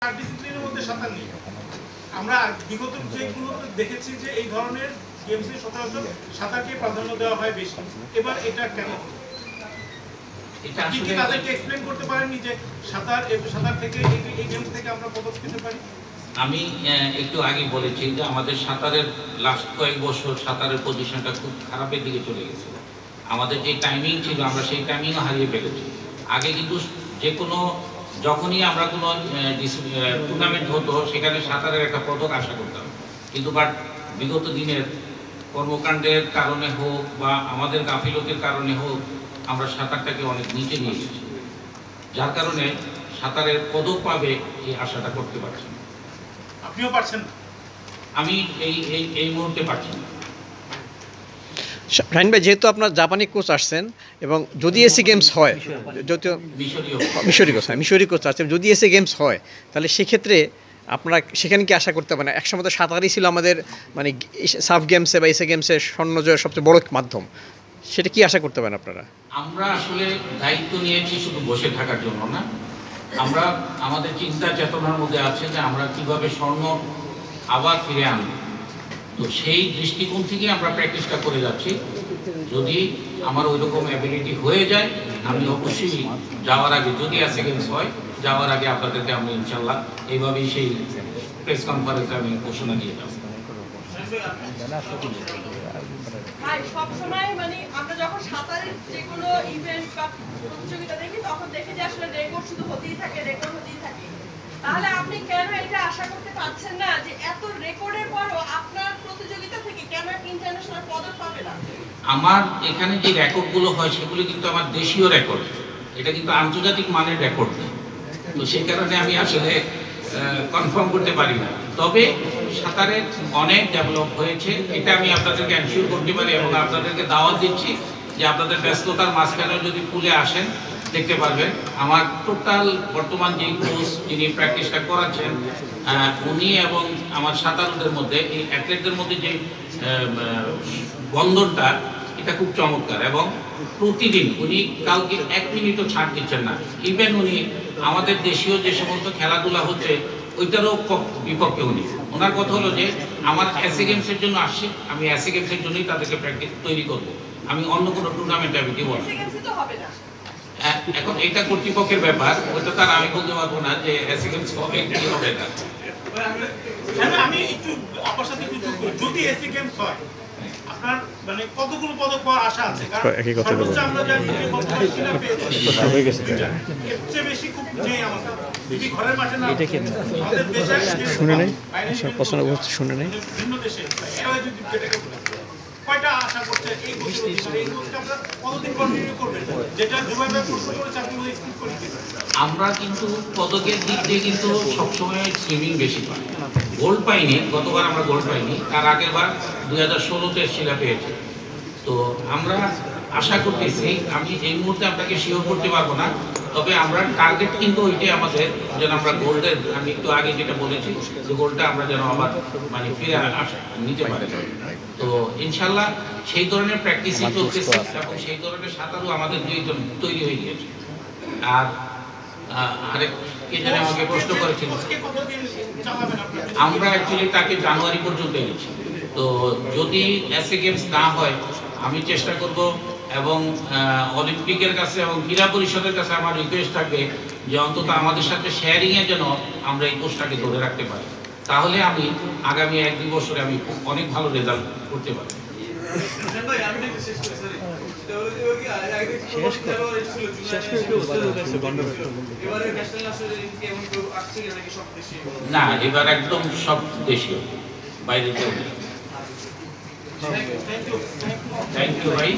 ডিসিপ্লিনের মধ্যে সাঁতার নেই। আমরা বিগত যেগুলোতে দেখেছি যে এই ধরনের গেমসে সচরাচর সাঁতারকে প্রাধান্য দেওয়া হয় বেশি। এবার এটা কেন? আপনি কি তাদেরকে এক্সপ্লেইন করতে পারেননি যে সাঁতার থেকে এই গেমস থেকে আমরা পদক পেতে পারি? আমি একটু আগে বলেছি যে আমাদের সাঁতারের লাস্ট কয়েক বছর সাঁতারের পজিশনটা খুব খারাপের দিকে চলে গেছে। আমাদের যে টাইমিং ছিল আমরা সেই টাইমিংও হারিয়ে ফেলেছি। আগে কিন্তু যে কোনো যখনই আমরা কোনো টুর্নামেন্ট হতো সেখানে সাঁতারের একটা পদক আশা করতাম, কিন্তু বাট বিগত দিনের কর্মকাণ্ডের কারণে হোক বা আমাদের গাফিলতির কারণে হোক আমরা সাঁতারটাকে অনেক নিচে নিয়ে গেছি, যার কারণে সাঁতারের পদক পাবে এই আশাটা করতে পারছি না। আপনিও পারছেন না? আমি এই মুহূর্তে পারছি না। রাহিন ভাই, যেহেতু আপনার জাপানি কোচ আসছেন এবং যদি এসি গেমস হয়, যদিও মিশরীয় কোচ আসছেন, যদি এসি গেমস হয় তাহলে সেক্ষেত্রে আপনারা সেখানে কি আশা করতে পারেন? একসময় তো সাঁতারই ছিল আমাদের মানে সাফ গেমসে বা এসি গেমসে স্বর্ণ জয়ের সবচেয়ে বড় মাধ্যম, সেটা কি আশা করতে পারেন আপনারা? আমরা আসলে দায়িত্ব নিয়েছি শুধু বসে থাকার জন্য না, আমরা আমাদের চিন্তা চেতনার মধ্যে আছে যে আমরা কিভাবে স্বর্ণ আবার ফিরে আনব। তো সেই দৃষ্টিকোণ থেকে আমরা প্র্যাকটিসটা করে যাচ্ছি। যদি আমার ওই রকম অ্যাবিলিটি হয়ে যায় আমি অবশ্যই যাওয়ার আগে, যদি এসএ গেমস হয় যাওয়ার আগে আপনাদেরকে আমি ইনশাল্লাহ এইভাবেই সেই প্রেস কনফারেন্সে আমি ঘোষণা দিয়ে যাব। সবসময় মানে আমরা যখন সাঁতারের যে কোনো ইভেন্ট বা প্রতিযোগিতা দেখি তখন দেখি যে আসলে রেকর্ড শুধু হতেই থাকে। তাহলে আপনি কেন এটা আশা করতে পারছেন না যে এত রেকর্ডের পরও আপনার প্রতিযোগিতা থেকে কেন ইন্টারন্যাশনাল পদক পাবে না? আমার এখানে যে রেকর্ডগুলো হয় সেগুলো কিন্তু আমার দেশীয় রেকর্ড, এটা কিন্তু আন্তর্জাতিক মানের রেকর্ড না। তো সেই কারণে আমি আসলে কনফার্ম করতে পারি না। তবে সাঁতারের অনেক ডেভেলপ হয়েছে, এটা আমি আপনাদেরকে এনশিওর করতে পারি এবং আপনাদেরকে দাওয়াত দিচ্ছি যে আপনাদের ব্যস্ততার মাঝখানে যদি পুলে আসেন দেখতে পারবেন। আমার টোটাল বর্তমান যে কোচ যিনি প্র্যাকটিসটা করাচ্ছেন উনি এবং আমার সাঁতারুদের মধ্যে এই অ্যাথলেটদের মধ্যে যে বন্ধনটা এটা খুব চমৎকার এবং প্রতিদিন উনি কাউকে 1 মিনিটও ছাড় দিচ্ছেন না। ইভেন উনি আমাদের দেশীয় যে সমস্ত খেলাধুলা হচ্ছে ওইটারও বিপক্ষে উনি। ওনার কথা হলো যে আমার এসএ গেমসের জন্য আসছি, আমি এসএ গেমসের জন্যই তাদেরকে প্র্যাকটিস তৈরি করবো, আমি অন্য কোনো টুর্নামেন্টে আমি দিব না। এখন এটা কর্তৃপক্ষের ব্যাপার, ওইটা তার আমি বলতে পারবো না যে এসএ গেমস হবে কি হবে না। আমি একটু আপনার সাথে যদি এসএ গেমস হয় আপনার মানে কতগুলো পদক পাওয়ার আশা আছে? কারণ সর্বোচ্চ আমরা জানি যে বর্তমানে পেয়েছি হয়ে গেছে, এর চেয়ে বেশি খুব নেই আমাদের। যদি ঘরের মাঠে না আমাদের দেশে শুনে নেই পছন্দ করতে শুনে নেই ভিন্ন দেশে এরা যদি যেটাকে কয়টা আশা করতে এই কোর্সটা আমরা কতদিন কন্টিনিউ করবেন? যেটা দুবাইতে প্রশ্ন করে চাকরি হয়ে স্কিপ করে দিবেন। আমরা কিন্তু পদকের দিক দিয়ে কিন্তু সবসময় সুইমিং বেশি পাই, গোল্ড পাইনি। গতবার আমরা গোল্ড পাইনি, তার আগের বার 2016-তে শিলা পেয়েছে। তো আমরা আশা করতেছি, আমি এই মুহূর্তে আপনাকে শিওর করতে পারবো না, তবে আমরা টার্গেট কিন্তু ওইটাই আমাদের, যেন আমরা গোল্ডের, আমি একটু আগে যেটা বলেছি যে গোল্ডটা আমরা যেন আবার মানে ফিরে নিতে পারি। তো ইনশাল্লাহ সেই ধরনের প্র্যাকটিসই চলতেছে এবং সেই ধরনের সাঁতারও আমাদের দুইজন তৈরি হয়ে গিয়েছে। আর আরেক কে জানে আমাকে প্রশ্ন করেছিল, আমরা অ্যাকচুয়ালি তাকে জানুয়ারি পর্যন্ত এনেছি। তো যদি এসএ গেমস না হয় আমি চেষ্টা করব এবং অলিম্পিকের কাছে এবং ক্রীড়া পরিষদের কাছে আমার রিকোয়েস্ট থাকবে যে অন্তত আমাদের সাথে শেয়ারিংয়ে যেন আমরা এই কোর্সটাকে ধরে রাখতে পারি, তাহলে আমি আগামী 1-2 বছরে আমি অনেক ভালো রেজাল্ট করতে পারি। না, এবার একদম সব দেশীয়, বাইরে কেউ নেই। থ্যাংক ইউ ভাই।